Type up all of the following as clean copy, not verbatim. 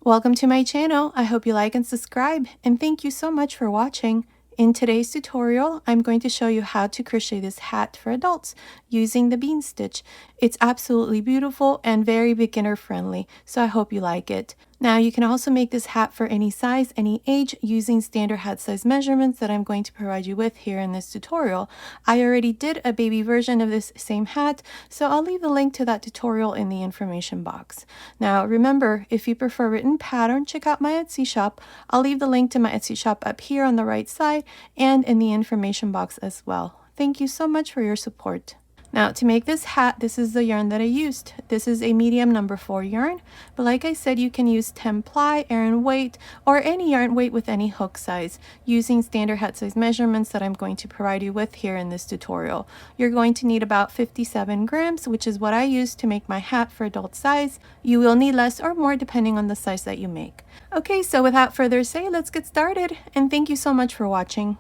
Welcome to my channel. I hope you like and subscribe, and thank you so much for watching. In today's tutorial, I'm going to show you how to crochet this hat for adults using the bean stitch. It's absolutely beautiful and very beginner friendly, so I hope you like it. Now you can also make this hat for any size, any age, using standard hat size measurements that I'm going to provide you with here in this tutorial. I already did a baby version of this same hat, so I'll leave the link to that tutorial in the information box. Now remember, if you prefer written pattern, check out my Etsy shop. I'll leave the link to my Etsy shop up here on the right side and in the information box as well. Thank you so much for your support. Now to make this hat, this is the yarn that I used. This is a medium number 4 yarn, but like I said, you can use 10 ply, Aran weight, or any yarn weight with any hook size using standard hat size measurements that I'm going to provide you with here in this tutorial. You're going to need about 57 grams, which is what I use to make my hat for adult size. You will need less or more depending on the size that you make. Okay, so without further ado, let's get started, and thank you so much for watching.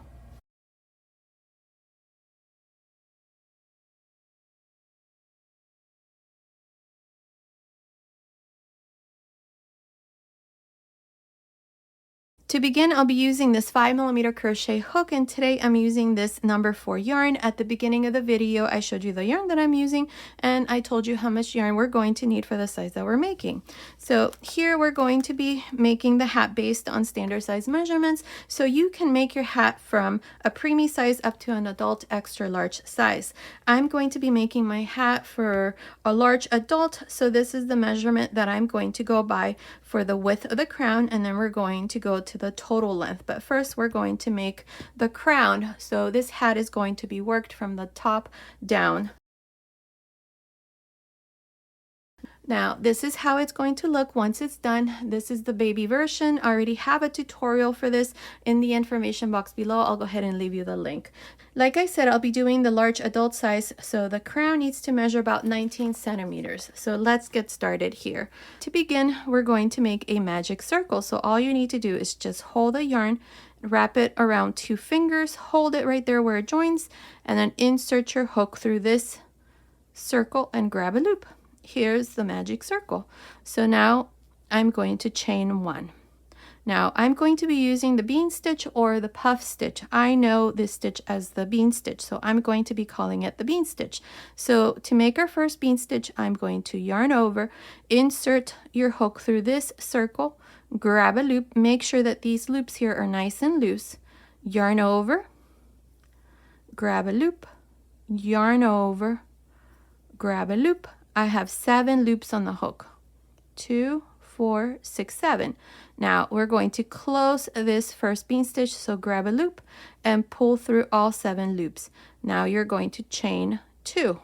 To begin, I'll be using this 5mm crochet hook, and today I'm using this number 4 yarn. At the beginning of the video, I showed you the yarn that I'm using, and I told you how much yarn we're going to need for the size that we're making. So here we're going to be making the hat based on standard size measurements, so you can make your hat from a preemie size up to an adult extra large size. I'm going to be making my hat for a large adult, so this is the measurement that I'm going to go by for the width of the crown, and then we're going to go to the total length. But first we're going to make the crown. So this hat is going to be worked from the top down. Now this is how it's going to look once it's done. This is the baby version. I already have a tutorial for this in the information box below. I'll go ahead and leave you the link. Like I said, I'll be doing the large adult size, so the crown needs to measure about 19 centimeters. So let's get started here. To begin, we're going to make a magic circle. So all you need to do is just hold the yarn, wrap it around 2 fingers, hold it right there where it joins, and then insert your hook through this circle and grab a loop. Here's the magic circle. So now I'm going to chain 1. Now I'm going to be using the bean stitch or the puff stitch. I know this stitch as the bean stitch, so I'm going to be calling it the bean stitch. So to make our first bean stitch, I'm going to yarn over, insert your hook through this circle, grab a loop, make sure that these loops here are nice and loose, yarn over, grab a loop, yarn over, grab a loop. I have 7 loops on the hook. 2, 4, 6, 7. Now we're going to close this first bean stitch, so grab a loop and pull through all 7 loops. Now you're going to chain 2.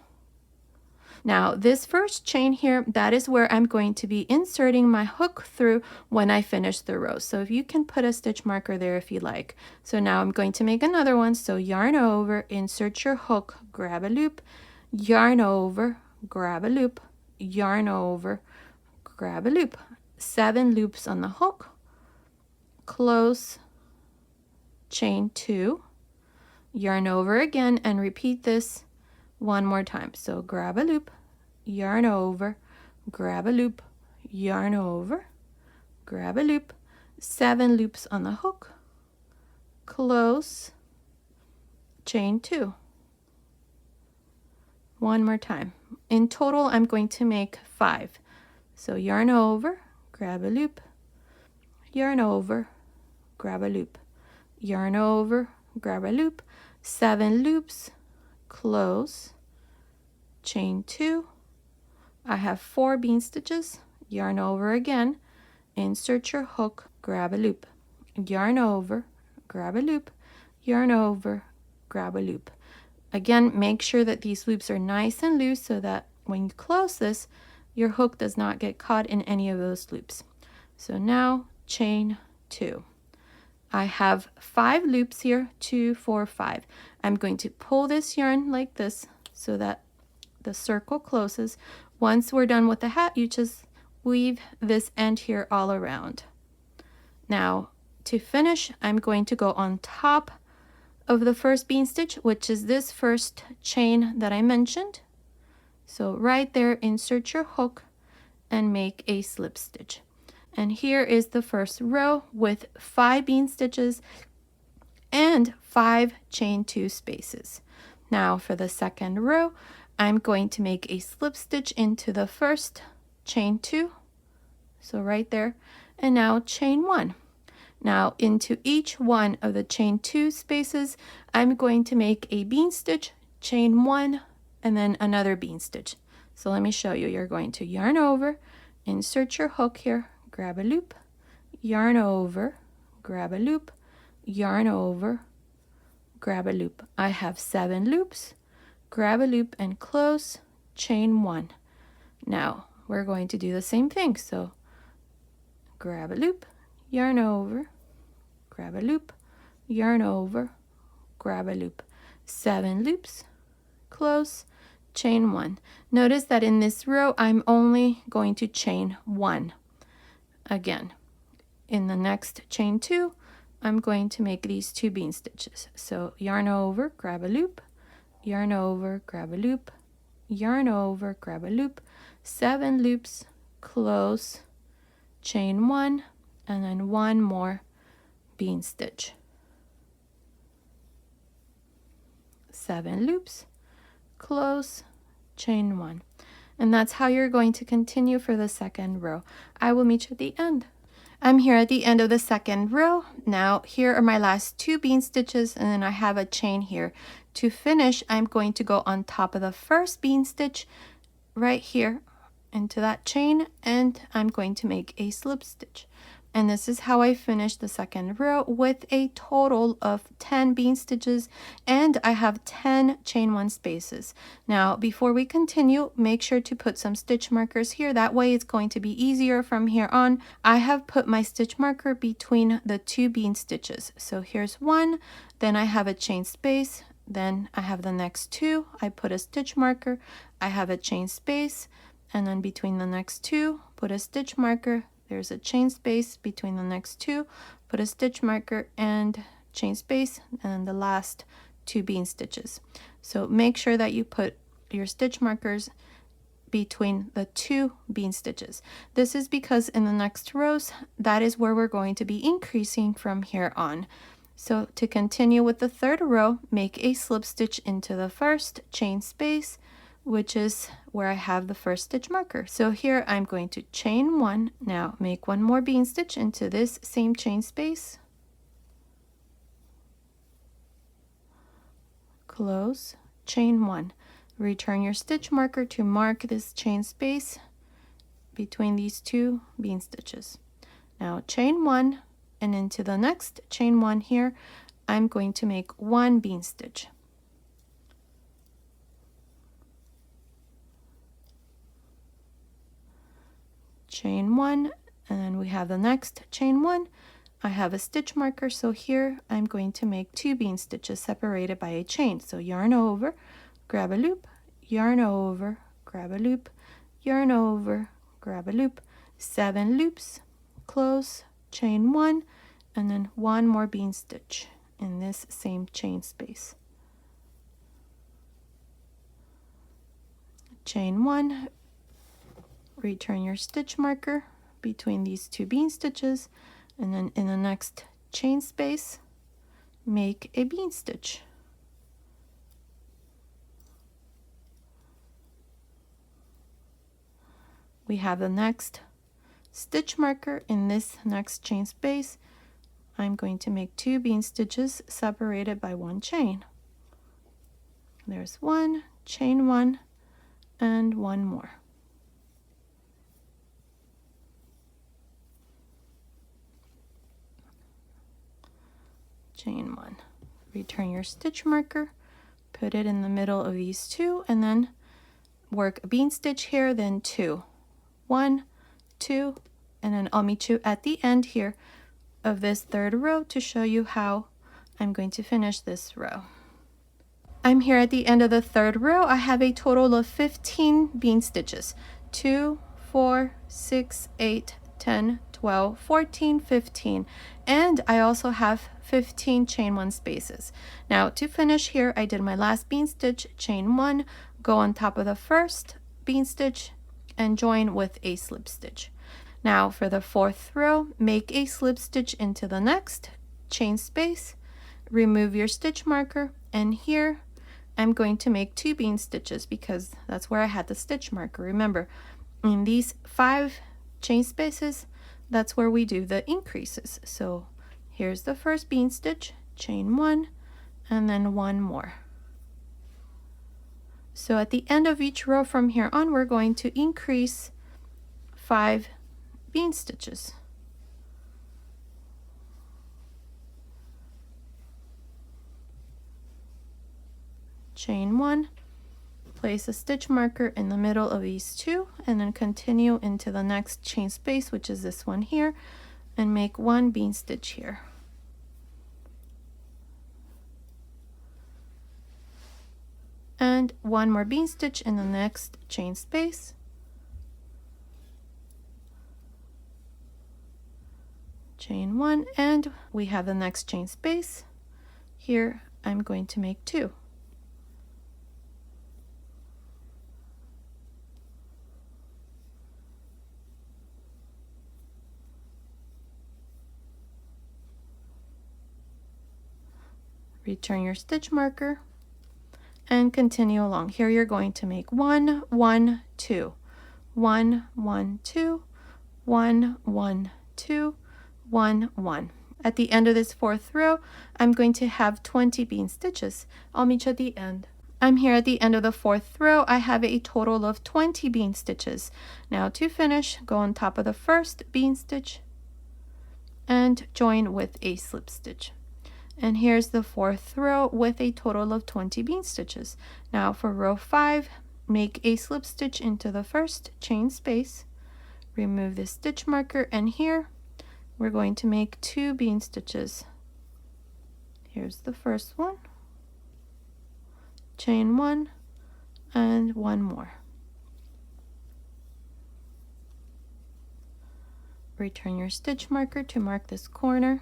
Now this first chain here, that is where I'm going to be inserting my hook through when I finish the row. So if you can put a stitch marker there if you like. So now I'm going to make another one. So yarn over, insert your hook, grab a loop, yarn over, grab a loop, yarn over, grab a loop. 7 loops on the hook, close, chain 2, yarn over again, and repeat this one more time. So grab a loop, yarn over, grab a loop, yarn over, grab a loop, 7 loops on the hook, close, chain 2. One more time. In total, I'm going to make 5. So yarn over, grab a loop, yarn over, grab a loop, yarn over, grab a loop, 7 loops, close, chain 2. I have 4 bean stitches, yarn over again, insert your hook, grab a loop, yarn over, grab a loop, yarn over, grab a loop. Again, make sure that these loops are nice and loose so that when you close this, your hook does not get caught in any of those loops. So now chain 2. I have 5 loops here, 2, 4, 5. I'm going to pull this yarn like this so that the circle closes. Once we're done with the hat, you just weave this end here all around. Now to finish, I'm going to go on top of the first bean stitch, which is this first chain that I mentioned. So right there, insert your hook and make a slip stitch. And here is the first row with 5 bean stitches and 5 chain 2 spaces. Now for the second row, I'm going to make a slip stitch into the first chain 2, so right there, and now chain 1. Now into each one of the chain 2 spaces, I'm going to make a bean stitch, chain 1, and then another bean stitch. So let me show you. You're going to yarn over, insert your hook here, grab a loop, yarn over, grab a loop, yarn over, grab a loop. I have 7 loops, grab a loop and close, chain 1. Now we're going to do the same thing. So grab a loop, yarn over, grab a loop, yarn over, grab a loop. 7 loops, close, chain 1. Notice that in this row I'm only going to chain 1. Again, in the next chain 2, I'm going to make these 2 bean stitches. So yarn over, grab a loop, yarn over, grab a loop, yarn over, grab a loop, 7 loops, close, chain 1, and then 1 more bean stitch. 7 loops, close, chain 1. And that's how you're going to continue for the second row. I will meet you at the end. I'm here at the end of the second row. Now here are my last 2 bean stitches, and then I have a chain here. To finish, I'm going to go on top of the first bean stitch right here into that chain, and I'm going to make a slip stitch. And this is how I finished the second row with a total of 10 bean stitches, and I have 10 chain 1 spaces. Now before we continue, make sure to put some stitch markers here. That way it's going to be easier from here on. I have put my stitch marker between the 2 bean stitches. So here's 1, then I have a chain space, then I have the next 2, I put a stitch marker, I have a chain space, and then between the next 2, put a stitch marker. There's a chain space between the next 2, put a stitch marker and chain space, and the last 2 bean stitches. So make sure that you put your stitch markers between the 2 bean stitches. This is because in the next rows, that is where we're going to be increasing from here on. So to continue with the third row, make a slip stitch into the first chain space, which is where I have the first stitch marker. So here I'm going to chain 1. Now make 1 more bean stitch into this same chain space, close, chain 1. Return your stitch marker to mark this chain space between these 2 bean stitches. Now chain 1, and into the next chain 1 here, I'm going to make 1 bean stitch. Chain 1, and then we have the next chain 1. I have a stitch marker, so here I'm going to make 2 bean stitches separated by a chain. So yarn over, grab a loop, yarn over, grab a loop, yarn over, grab a loop, 7 loops, close, chain 1, and then 1 more bean stitch in this same chain space. Chain 1, return your stitch marker between these 2 bean stitches, and then in the next chain space, make a bean stitch. We have the next stitch marker in this next chain space. I'm going to make 2 bean stitches separated by 1 chain. There's 1, chain 1, and 1 more. Chain 1. Return your stitch marker, put it in the middle of these 2, and then work a bean stitch here, then 2. 1, 2, and then I'll meet you at the end here of this third row to show you how I'm going to finish this row. I'm here at the end of the third row. I have a total of 15 bean stitches. 2, 4, 6, 8, 10, 12, 14, 15, and I also have 15 chain 1 spaces. Now to finish here, I did my last bean stitch, chain 1, go on top of the first bean stitch, and join with a slip stitch. Now for the fourth row, make a slip stitch into the next chain space, remove your stitch marker, and here I'm going to make 2 bean stitches because that's where I had the stitch marker. Remember, in these 5 chain spaces, that's where we do the increases. So here's the first bean stitch, chain 1, and then 1 more. So at the end of each row from here on, we're going to increase 5 bean stitches. Chain 1, place a stitch marker in the middle of these 2, and then continue into the next chain space, which is this one here, and make 1 bean stitch here. And 1 more bean stitch in the next chain space. Chain 1, and we have the next chain space. Here I'm going to make 2. Return your stitch marker and continue along. Here you're going to make 1, 1, 2, 1, 1, 2, 1, 1, 2, 1, 1. At the end of this fourth row, I'm going to have 20 bean stitches. I'll meet you at the end. I'm here at the end of the fourth row. I have a total of 20 bean stitches. Now to finish, go on top of the first bean stitch and join with a slip stitch. And here's the fourth row with a total of 20 bean stitches. Now for row 5, make a slip stitch into the first chain space, remove the stitch marker, and here we're going to make 2 bean stitches. Here's the first one, chain 1, and 1 more. Return your stitch marker to mark this corner.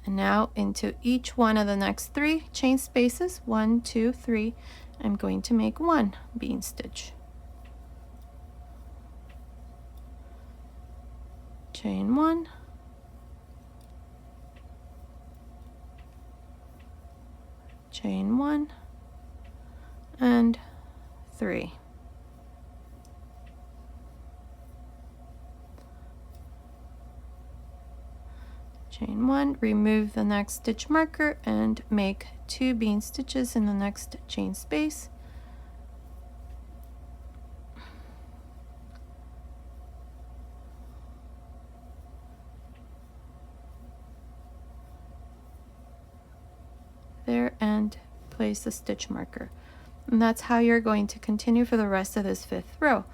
And now into each one of the next 3 chain spaces, 1, 2, 3, I'm going to make 1 bean stitch. Chain 1, chain 1, and 3. Chain 1, remove the next stitch marker and make 2 bean stitches in the next chain space. There, and place a stitch marker. And that's how you're going to continue for the rest of this 5th row.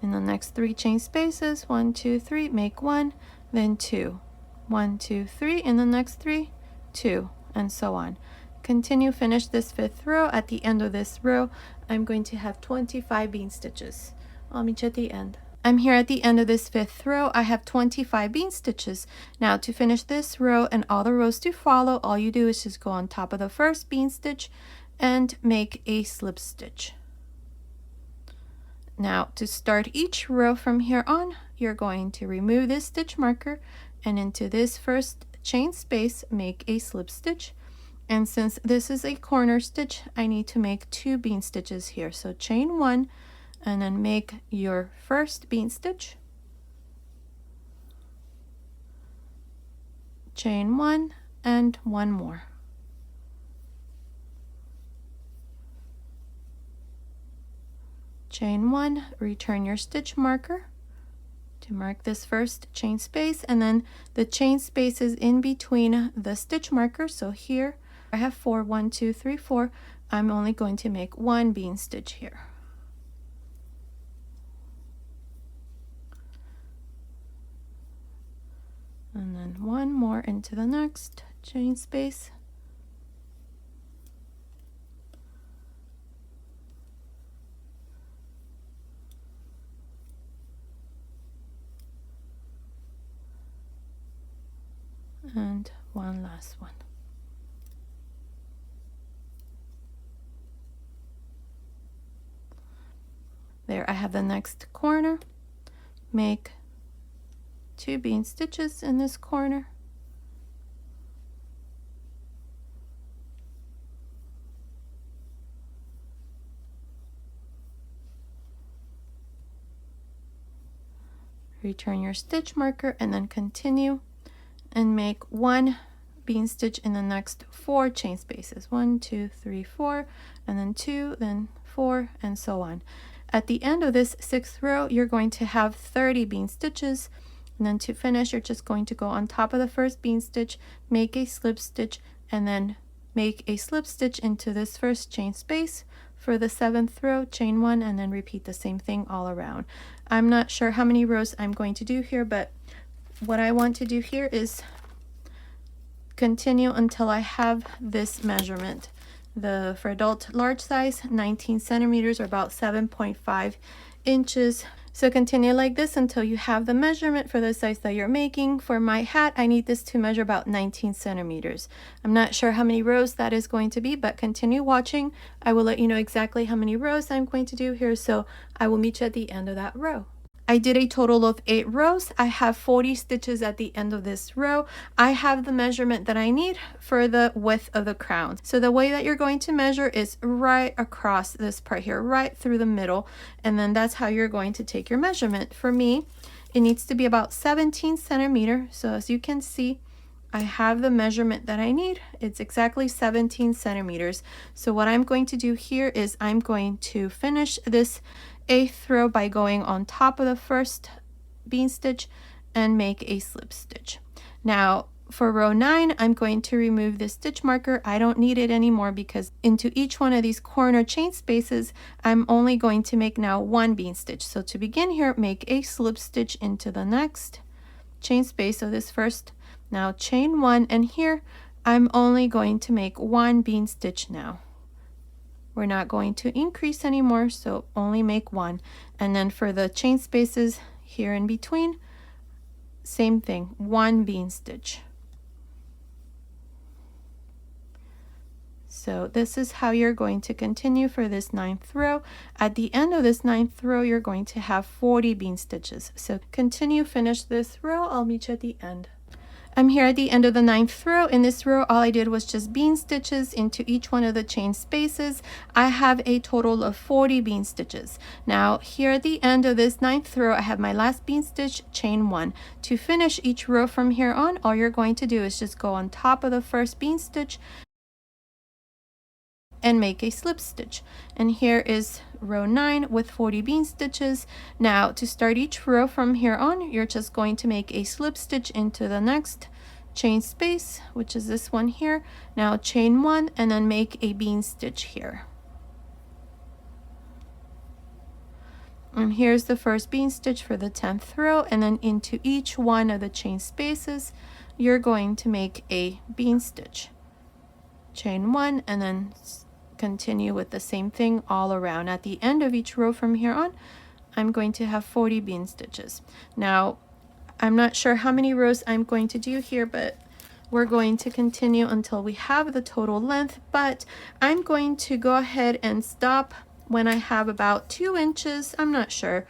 In the next 3 chain spaces, 1, 2, 3, make 1, then 2. 1, 2, 3, in the next 3, 2, and so on. Continue, finish this 5th row. At the end of this row, I'm going to have 25 bean stitches. I'll meet you at the end. I'm here at the end of this 5th row. I have 25 bean stitches. Now to finish this row and all the rows to follow, all you do is just go on top of the first bean stitch and make a slip stitch. Now to start each row from here on, you're going to remove this stitch marker and into this first chain space make a slip stitch. And since this is a corner stitch, I need to make 2 bean stitches here. So chain 1 and then make your first bean stitch, chain 1, and 1 more. Chain 1, return your stitch marker to mark this first chain space, and then the chain space is in between the stitch marker. So here I have 4, 1, 2, 3, 4. I'm only going to make 1 bean stitch here. And then 1 more into the next chain space. And 1 last one. There, I have the next corner. Make 2 bean stitches in this corner. Return your stitch marker and then continue and make 1 bean stitch in the next 4 chain spaces. 1, 2, 3, 4, and then 2, then 4, and so on. At the end of this 6th row, you're going to have 30 bean stitches, and then to finish, you're just going to go on top of the first bean stitch, make a slip stitch, and then make a slip stitch into this first chain space. For the 7th row, chain 1, and then repeat the same thing all around. I'm not sure how many rows I'm going to do here, but what I want to do here is continue until I have this measurement. For adult large size, 19 centimeters or about 7.5 inches. So continue like this until you have the measurement for the size that you're making. For my hat, I need this to measure about 19 centimeters. I'm not sure how many rows that is going to be, but continue watching. I will let you know exactly how many rows I'm going to do here, so I will meet you at the end of that row. I did a total of 8 rows. I have 40 stitches at the end of this row. I have the measurement that I need for the width of the crown. So the way that you're going to measure is right across this part here, right through the middle, and then that's how you're going to take your measurement. For me, it needs to be about 17 centimeters. So as you can see, I have the measurement that I need. It's exactly 17 centimeters. So what I'm going to do here is I'm going to finish this 8th row by going on top of the first bean stitch and make a slip stitch. Now for row 9, I'm going to remove this stitch marker. I don't need it anymore because into each one of these corner chain spaces, I'm only going to make now 1 bean stitch. So to begin here, make a slip stitch into the next chain space of this first. Now chain 1, and here I'm only going to make 1 bean stitch now. We're not going to increase anymore, so only make 1. And then for the chain spaces here in between, same thing, 1 bean stitch. So this is how you're going to continue for this 9th row. At the end of this 9th row, you're going to have 40 bean stitches. So continue, finish this row. I'll meet you at the end. I'm here at the end of the 9th row. In this row, all I did was just bean stitches into each one of the chain spaces. I have a total of 40 bean stitches. Now here at the end of this 9th row, I have my last bean stitch, chain 1. To finish each row from here on, all you're going to do is just go on top of the first bean stitch and make a slip stitch. And here is row 9 with 40 bean stitches. Now to start each row from here on, you're just going to make a slip stitch into the next chain space, which is this one here. Now chain 1 and then make a bean stitch here. And here's the first bean stitch for the 10th row, and then into each one of the chain spaces, you're going to make a bean stitch. Chain 1 and then continue with the same thing all around. At the end of each row from here on, I'm going to have 40 bean stitches. Now, I'm not sure how many rows I'm going to do here, but we're going to continue until we have the total length, but I'm going to go ahead and stop when I have about 2 inches. I'm not sure.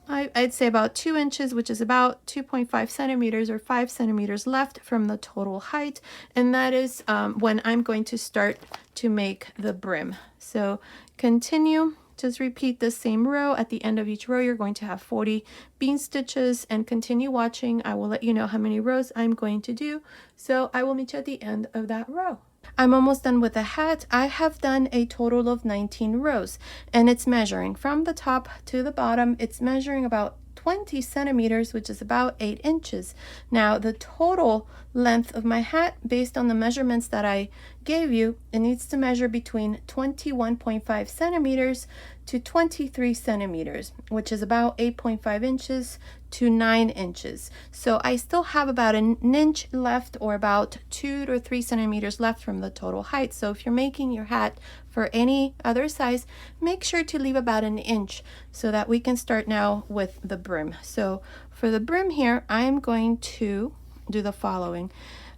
I'd say about 2 inches, which is about 2.5 centimeters or 5 centimeters left from the total height. And that is when I'm going to start to make the brim. So continue, just repeat the same row. At the end of each row, you're going to have 40 bean stitches, and continue watching. I will let you know how many rows I'm going to do. So I will meet you at the end of that row. I'm almost done with the hat. I have done a total of 19 rows, and it's measuring from the top to the bottom. It's measuring about 20 centimeters, which is about 8 inches. Now, the total length of my hat, based on the measurements that I gave you, it needs to measure between 21.5 centimeters to 23 centimeters, which is about 8.5 inches to 9 inches. So I still have about an inch left, or about 2 to 3 centimeters left from the total height. So if you're making your hat for any other size, make sure to leave about an inch so that we can start now with the brim. So for the brim here, I am going to do the following.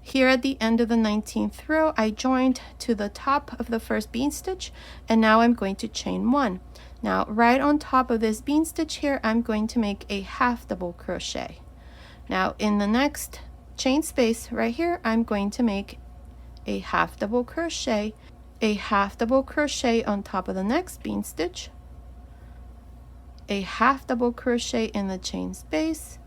Here at the end of the 19th row, I joined to the top of the first bean stitch, and now I'm going to chain 1. Now right on top of this bean stitch here, I'm going to make a half double crochet. Now in the next chain space right here, I'm going to make a half double crochet, a half double crochet on top of the next bean stitch, a half double crochet in the chain space,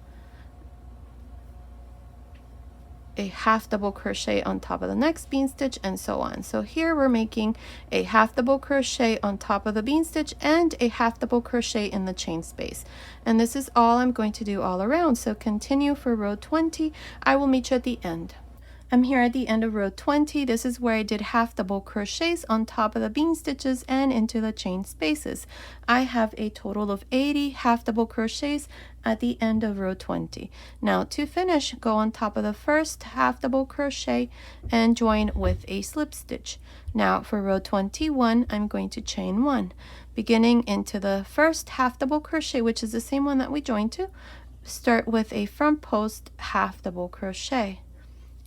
a half double crochet on top of the next bean stitch, and so on. So here we're making a half double crochet on top of the bean stitch and a half double crochet in the chain space. And this is all I'm going to do all around. So continue for row 20. I will meet you at the end. I'm here at the end of row 20. This is where I did half double crochets on top of the bean stitches and into the chain spaces. I have a total of 80 half double crochets at the end of row 20. Now to finish, go on top of the first half double crochet and join with a slip stitch. Now for row 21, I'm going to chain 1, beginning into the first half double crochet, which is the same one that we joined to. Start with a front post half double crochet,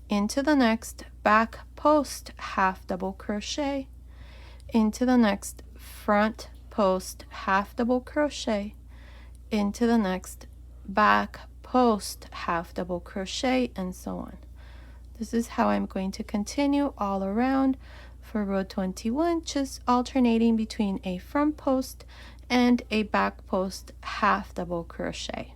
into the next back post half double crochet, into the next front post half double crochet, into the next back post half double crochet, and so on. This is how I'm going to continue all around for row 21, just alternating between a front post and a back post half double crochet.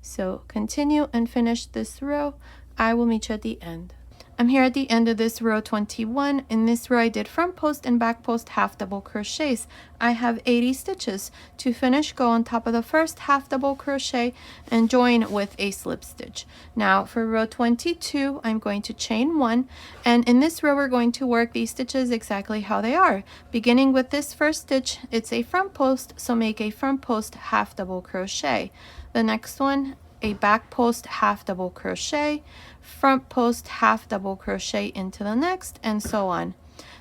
So continue and finish this row. I will meet you at the end. I'm here at the end of this row 21. In this row I did front post and back post half double crochets. I have 80 stitches. To finish, go on top of the first half double crochet and join with a slip stitch. Now for row 22, I'm going to chain 1, and in this row we're going to work these stitches exactly how they are. Beginning with this first stitch, it's a front post, so make a front post half double crochet. The next one, a back post half double crochet, front post half double crochet into the next, and so on.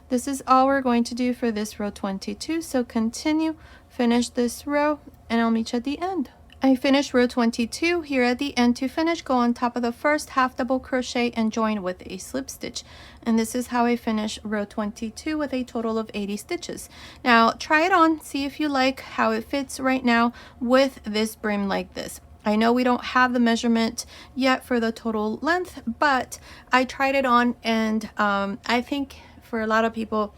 This is all we're going to do for this row 22. So continue, finish this row, and I'll meet you at the end. I finished row 22. Here at the end, to finish, go on top of the first half double crochet and join with a slip stitch. And this is how I finish row 22 with a total of 80 stitches. Now try it on, see if you like how it fits right now with this brim like this. I know we don't have the measurement yet for the total length, but I tried it on, and I think for a lot of people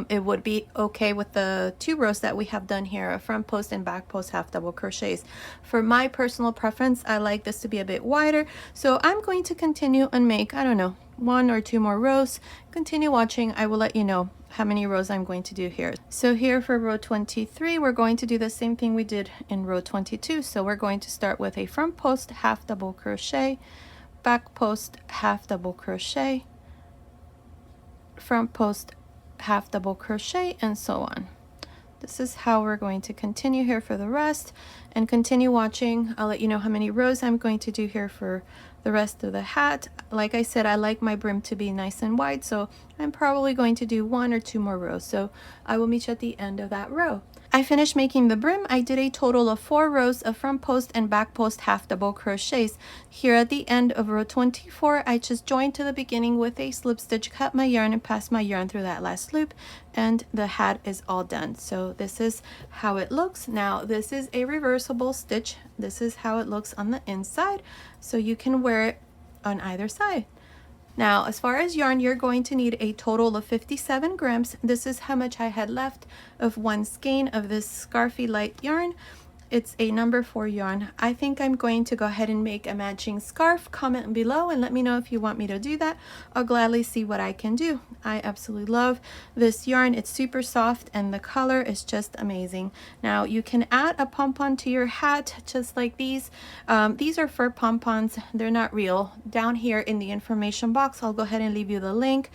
it would be okay with the 2 rows that we have done here, a front post and back post half double crochets. For my personal preference, I like this to be a bit wider, so I'm going to continue and make, I don't know, 1 or 2 more rows. Continue watching. I will let you know how many rows I'm going to do here. So here for row 23, we're going to do the same thing we did in row 22. So we're going to start with a front post half double crochet, back post half double crochet, front post half double crochet, and so on. This is how we're going to continue here for the rest, and continue watching. I'll let you know how many rows I'm going to do here for the rest of the hat. Like I said, I like my brim to be nice and wide, so I'm probably going to do 1 or 2 more rows. So I will meet you at the end of that row. I finished making the brim. I did a total of 4 rows of front post and back post half double crochets. Here at the end of row 24, I just joined to the beginning with a slip stitch, cut my yarn, and passed my yarn through that last loop, and the hat is all done. So this is how it looks. Now this is a reversible stitch. This is how it looks on the inside, so you can wear it on either side. Now, as far as yarn, you're going to need a total of 57 grams. This is how much I had left of 1 skein of this Scarfy Light yarn. It's a number 4 yarn. I think I'm going to go ahead and make a matching scarf. Comment below and let me know if you want me to do that. I'll gladly see what I can do. I absolutely love this yarn. It's super soft and the color is just amazing. Now you can add a pom-pom to your hat just like these. These are fur pom-poms. They're not real. Down here in the information box, I'll go ahead and leave you the link.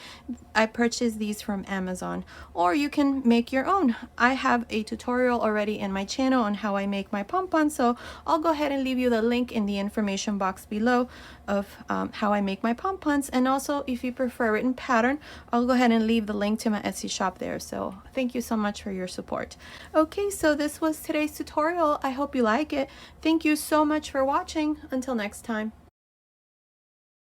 I purchased these from Amazon, or you can make your own. I have a tutorial already in my channel on how I make my pom-pom, so I'll go ahead and leave you the link in the information box below of how I make my pom-poms. And also, if you prefer a written pattern, I'll go ahead and leave the link to my Etsy shop there. So thank you so much for your support. Okay, so this was today's tutorial. I hope you like it. Thank you so much for watching. Until next time.